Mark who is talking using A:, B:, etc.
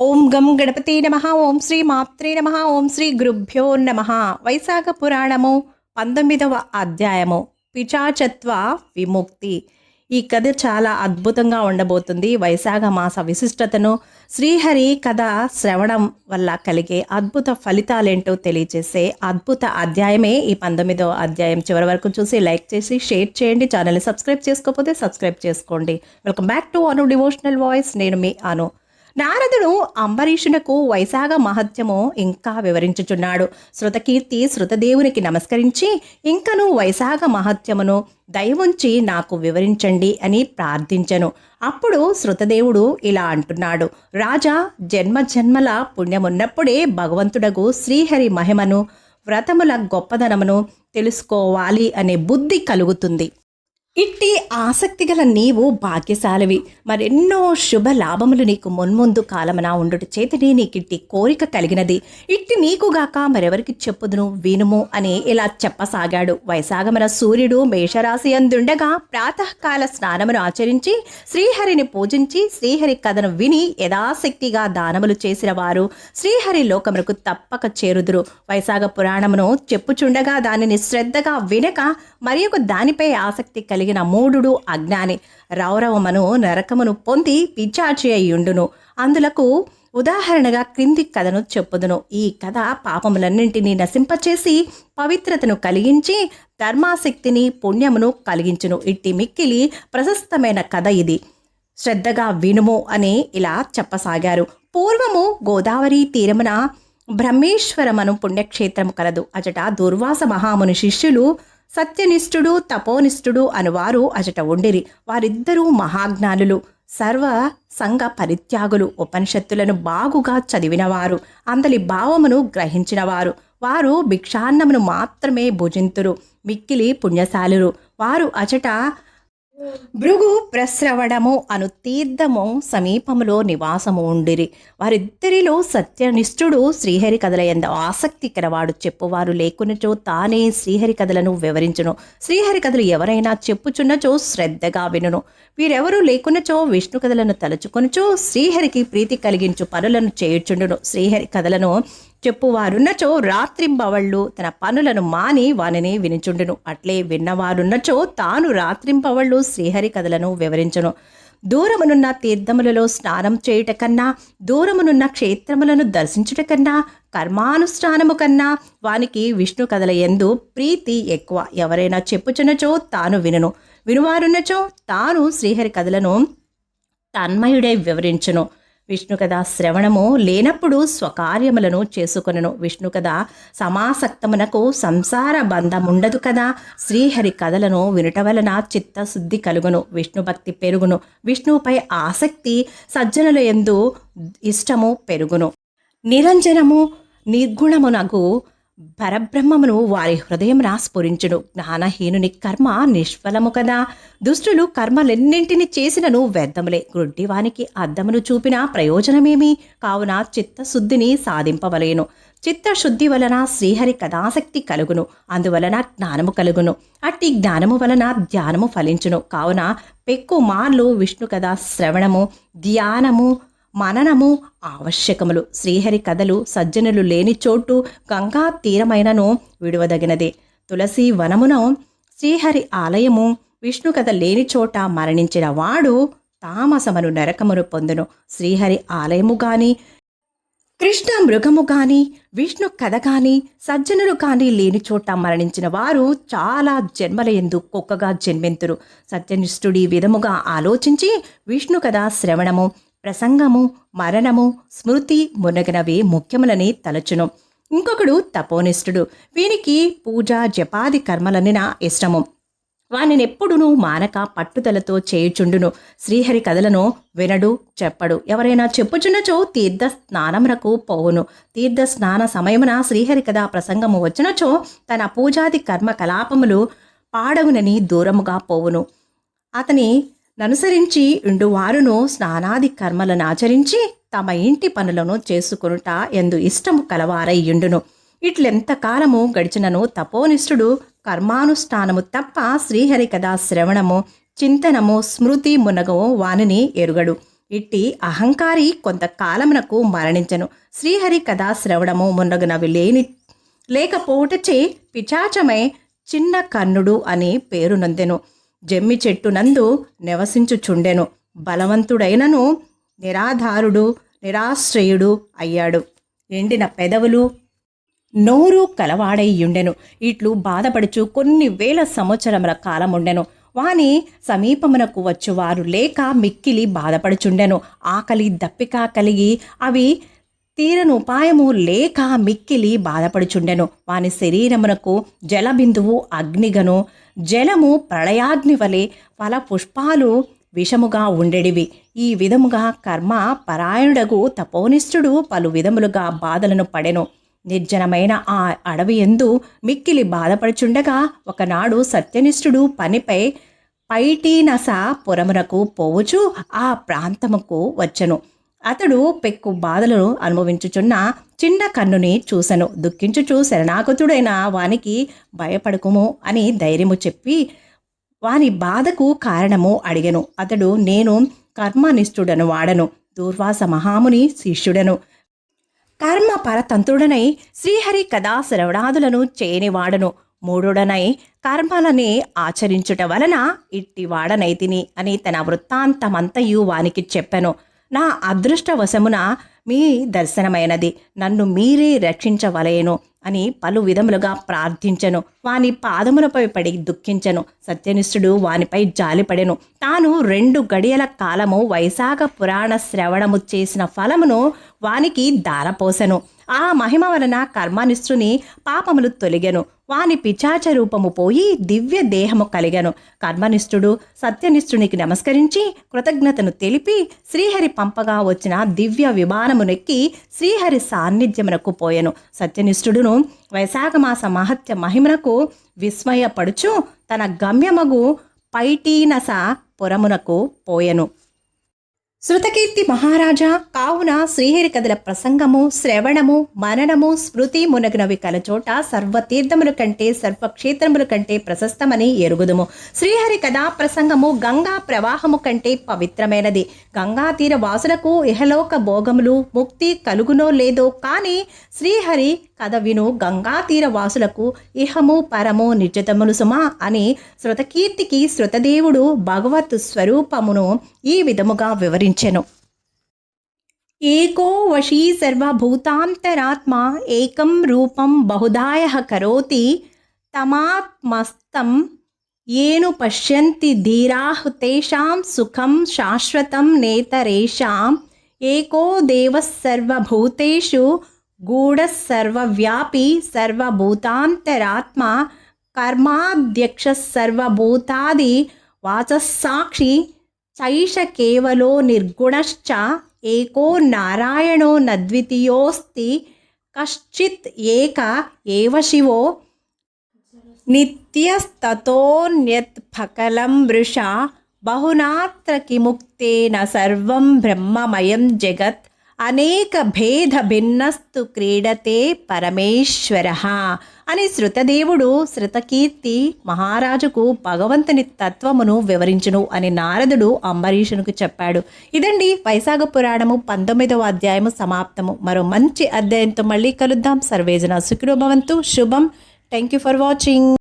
A: ఓం గం గణపతి నమః. ఓం శ్రీ మాత్రే నమః. ఓం శ్రీ గురుభ్యో నమః. వైశాఖ పురాణము 19వ అధ్యాయము పిశాచత్వ విముక్తి. ఈ కథ చాలా అద్భుతంగా ఉండబోతుంది. వైశాఖ మాస విశిష్టతను, శ్రీహరి కథ శ్రవణం వల్ల కలిగే అద్భుత ఫలితాలేంటో తెలియజేసే అద్భుత అధ్యాయమే ఈ 19వ అధ్యాయం. చివరి వరకు చూసి లైక్ చేసి షేర్ చేయండి. ఛానల్ని సబ్స్క్రైబ్ చేసుకోకపోతే సబ్స్క్రైబ్ చేసుకోండి. Welcome back to Anu devotional voice. నేను మీ అను. నారదుడు అంబరీషునకు వైశాఖ మహత్యము ఇంకా వివరించుచున్నాడు. శృతకీర్తి శృతదేవునికి నమస్కరించి, ఇంకను వైశాఖ మహత్యమును దయవుంచి నాకు వివరించండి అని ప్రార్థించెను. అప్పుడు శృతదేవుడు ఇలా అంటున్నాడు: రాజా, జన్మ జన్మల పుణ్యమున్నప్పుడే భగవంతుడగు శ్రీహరి మహిమను, వ్రతముల గొప్పదనమును తెలుసుకోవాలి అనే బుద్ధి కలుగుతుంది. ఇట్టి ఆసక్తి గల నీవు భాగ్యశాలివి. మరెన్నో శుభ లాభములు నీకు మున్ముందు కాలమున ఉండుట చేతనే నీకిట్టి కోరిక కలిగినది. ఇట్టి నీకుగాక మరెవరికి చెప్పుదును, వినుము అని ఇలా చెప్పసాగాడు. వైశాఖమున సూర్యుడు మేషరాశి అందుండగా ప్రాతకాల స్నానమును ఆచరించి శ్రీహరిని పూజించి శ్రీహరి కథను విని యథాశక్తిగా దానములు చేసిన వారు శ్రీహరి లోకమునకు తప్పక చేరుదురు. వైశాఖ పురాణమును చెప్పుచుండగా దానిని శ్రద్ధగా వినక మరి ఒక దానిపై ఆసక్తి కలిగిన మూఢుడు అజ్ఞాని రౌరవమును నరకమును పొంది పిశాచి అయ్యుండును. అందులకు ఉదాహరణగా క్రింది కథను చెప్పుదును. ఈ కథ పాపములన్నింటినీ నశింపచేసి పవిత్రతను కలిగించి ధర్మాశక్తిని పుణ్యమును కలిగించును. ఇట్టి మిక్కిలి ప్రశస్తమైన కథ ఇది. శ్రద్ధగా వినుము అని ఇలా చెప్పసాగారు. పూర్వము గోదావరి తీరమున బ్రహ్మేశ్వరమను పుణ్యక్షేత్రము కలదు. అచట దుర్వాస మహాముని శిష్యులు సత్యనిష్ఠుడు తపోనిష్ఠుడు అనువారు అచట ఉండిరి. వారిద్దరూ మహాజ్ఞానులు, సర్వ సంఘ పరిత్యాగులు, ఉపనిషత్తులను బాగుగా చదివినవారు, అందలి భావమును గ్రహించినవారు. వారు భిక్షాన్నమును మాత్రమే భుజింతురు. మిక్కిలి పుణ్యశాలురు. వారు అచట భృగు ప్రస్రవణము అను తీర్థము సమీపములో నివాసము ఉండిరి. వారిద్దరిలో సత్యనిష్ఠుడు శ్రీహరి కథల యందు ఆసక్తి కలవాడు. చెప్పువారు లేకున్నచో తానే శ్రీహరి కథలను వివరించును. శ్రీహరి కథలు ఎవరైనా చెప్పుచున్నచో శ్రద్ధగా వినును. వీరెవరూ లేకున్నచో విష్ణు కథలను తలుచుకొనుచో శ్రీహరికి ప్రీతి కలిగించు పనులను చేయుచుండును. శ్రీహరి కథలను చెప్పువారున్నచో రాత్రింబవళ్ళు తన పనులను మాని వానిని వినిచుండును. అట్లే విన్నవారున్నచో తాను రాత్రింబవళ్ళు శ్రీహరి కథలను వివరించును. దూరమునున్న తీర్థములలో స్నానం చేయుట కన్నా, దూరమునున్న క్షేత్రములను దర్శించుట కన్నా, కర్మానుష్ఠానము కన్నా వానికి విష్ణు కథల యందు ప్రీతి ఎక్కువ. ఎవరైనా చెప్పుచున్నచో తాను వినును. వినువారున్నచో తాను శ్రీహరి కథలను తన్మయుడై వివరించును. విష్ణు కథ శ్రవణము లేనప్పుడు స్వకార్యములను చేసుకొనను. విష్ణు కథ సమాసక్తమునకు సంసార బంధముండదు కదా. శ్రీహరి కథలను వినుట వలన చిత్తశుద్ధి కలుగును, విష్ణు భక్తి పెరుగును, విష్ణువుపై ఆసక్తి సజ్జనుల యందు ఇష్టము పెరుగును. నిరంజనము నిర్గుణమునకు పరబ్రహ్మమును వారి హృదయమున స్ఫురించును. జ్ఞానహీనుని కర్మ నిష్ఫలము కదా. దుష్టులు కర్మలెన్నింటిని చేసినను వ్యర్థములే. గ్రుడ్డివానికి అద్దమును చూపిన ప్రయోజనమేమి? కావున చిత్తశుద్ధిని సాధింపవలేను. చిత్తశుద్ధి వలన శ్రీహరి కథాసక్తి కలుగును. అందువలన జ్ఞానము కలుగును. అట్టి జ్ఞానము వలన ధ్యానము ఫలించును. కావున పెక్కు మార్లు విష్ణు కథ శ్రవణము, ధ్యానము, మననము ఆవశ్యకములు. శ్రీహరి కథలు సజ్జనులు లేని చోటు గంగా తీరమైనను విడువదగినదే. తులసి వనమున శ్రీహరి ఆలయము, విష్ణు కథ లేని చోట మరణించిన వాడు తామసమను నరకమును పొందును. శ్రీహరి ఆలయము గాని, కృష్ణ మృగము గాని, విష్ణు కథ గాని, సజ్జనులు కానీ లేని చోట మరణించిన వారు చాలా జన్మల యందు కుక్కగా జన్మెంతురు. సత్యనిష్ఠుడి విధముగా ఆలోచించి విష్ణు కథ శ్రవణము, ప్రసంగము, మరణము, స్మృతి మునగనవి ముఖ్యములని తలచును. ఇంకొకడు తపోనిష్ఠుడు. వీనికి పూజ జపాది కర్మలనిన ఇష్టము. వానినెప్పుడునూ మానక పట్టుదలతో చేయుచుండును. శ్రీహరి కథలను వినడు, చెప్పడు. ఎవరైనా చెప్పుచున్నచో తీర్థ స్నానమునకు పోవును. తీర్థ స్నాన సమయమున శ్రీహరి కథ ప్రసంగము వచ్చినచో తన పూజాది కర్మ కలాపములు పాడవునని దూరముగా పోవును. అతని ననుసరించి ఇండువారును స్నానాది కర్మలను ఆచరించి తమ ఇంటి పనులను చేసుకొనుట ఎందు ఇష్టము కలవారయ్యుండును. ఇట్లెంతకాలము గడిచినను తపోనిష్ఠుడు కర్మానుష్ఠానము తప్ప శ్రీహరి కథా శ్రవణము, చింతనము, స్మృతి మునగవు వానిని ఎరుగడు. ఇట్టి అహంకారి కొంతకాలమునకు మరణించెను. శ్రీహరి కథా శ్రవణము మున్నగునవి లేకపోవటచే పిచాచమై చిన్న కన్నుడు అని పేరు నొందెను. జమ్మి చెట్టు నందు నివసించుచుండెను. బలవంతుడైనను నిరాధారుడు నిరాశ్రయుడు అయ్యాడు. ఎండిన పెదవులు నోరు కలవాడైయుండెను. ఇట్లు బాధపడుచు కొన్ని వేల సంవత్సరముల కాలముండెను. వాని సమీపమునకు వచ్చువారు లేక మిక్కిలి బాధపడుచుండెను. ఆకలి దప్పిక కలిగి అవి తీరను ఉపాయము లేక మిక్కిలి బాధపడుచుండెను. వాని శరీరమునకు జలబిందువు అగ్నిగను, జలము ప్రళయాగ్ని వలె, ఫల పుష్పాలు విషముగా ఉండెడివి. ఈ విధముగా కర్మ పరాయణుడగు తపోనిష్ఠుడు పలు విధములుగా బాధలను పడెను. నిర్జనమైన ఆ అడవి యందు మిక్కిలి బాధపడుచుండగా ఒకనాడు సత్యనిష్ఠుడు పనిపై పైటీనస పురమునకు పోవుచు ఆ ప్రాంతముకు వచ్చెను. అతడు పెక్కు బాధలను అనుభవించుచున్న చిన్న కన్నుని చూసెను. దుఃఖించుచు శరణాగతుడైన వానికి భయపడకుము అని ధైర్యము చెప్పి వాని బాధకు కారణము అడిగెను. అతడు నేను కర్మనిష్ఠుడను వాడను, దూర్వాస మహాముని శిష్యుడను, కర్మ పరతంత్రుడనై శ్రీహరి కథా శ్రవణాదులను చేయనివాడను, మూఢుడనై కర్మలని ఆచరించుట వలన ఇట్టి వాడనైతిని అని తన వృత్తాంతమంతయు వానికి చెప్పెను. నా అదృష్టవశమున మీ దర్శనమైనది, నన్ను మీరే రక్షించవలయను అని పలు విధములుగా ప్రార్థించెను. వాని పాదములపై పడి దుఃఖించెను. సత్యనిష్ఠుడు వానిపై జాలిపడెను. తాను 2 గడియల కాలము వైశాఖ పురాణ శ్రవణము చేసిన ఫలమును వానికి దారపోసెను. ఆ మహిమ వలన కర్మనిష్ఠుని పాపములు తొలగెను. వాని పిచాచ రూపము పోయి దివ్య దేహము కలిగెను. కర్మనిష్ఠుడు సత్యనిష్ఠునికి నమస్కరించి కృతజ్ఞతను తెలిపి శ్రీహరి పంపగా వచ్చిన దివ్య విమానమునెక్కి శ్రీహరి సాన్నిధ్యమునకు పోయెను. సత్యనిష్ఠుడును వైశాఖమాస మహత్య మహిమనకు విస్మయపడుచు తన గమ్యమగు పైటీనస పురమునకు పోయెను. శృతకీర్తి మహారాజా, కావున శ్రీహరి కథల ప్రసంగము, శ్రవణము, మననము, స్మృతి మునగునవి కలచోట సర్వతీర్థముల కంటే సర్వక్షేత్రముల కంటే ప్రశస్తమని ఎరుగుదుము. శ్రీహరి కథా ప్రసంగము గంగా ప్రవాహము కంటే పవిత్రమైనది. గంగా తీర వాసులకు ఇహలోక భోగములు ముక్తి కలుగునో లేదో కానీ శ్రీహరి కథ విను గంగా తీర వాసులకు ఇహము పరము నిశ్చితములు సుమా అని శృతకీర్తికి శృతదేవుడు భగవత్ స్వరూపమును ఈ విధముగా వివరించెను. ఏకో వశీ సర్వభూతాంతరాత్మ ఏకం రూపం బహుధాయః కరోతి తమాత్మస్తం ఏను పశ్యంతి ధీరాః తేషాం సుఖం శాశ్వతం నేతరేషాం ఏకో దేవః సర్వభూతేషు గూఢః సర్వవ్యాపీ సర్వభూతాంతరాత్మ కర్మాధ్యక్షः సర్వభూతాది వాచస్సాక్షి చైష కేవలో నిర్గుణశ్చ ఏకో నారాయణో నద్వితీయోస్తి కశ్చిత్ ఏక ఏవ శివో నిత్యస్తతోన్యత్ ఫకలం వృషా బహునాత్ర కిముక్తేన సర్వం బ్రహ్మమయం జగత్ అనేక భేద భిన్నస్తు క్రీడతే పరమేశ్వరః అని శృతదేవుడు శృతకీర్తి మహారాజుకు భగవంతుని తత్వమును వివరించును అని నారదుడు అంబరీషునికి చెప్పాడు. ఇదండి వైశాఖ పురాణము 19వ అధ్యాయము సమాప్తము. మరో మంచి అధ్యాయంతో మళ్ళీ కలుద్దాం. సర్వేజన సుఖినో భవంతు. శుభం. Thank you for watching.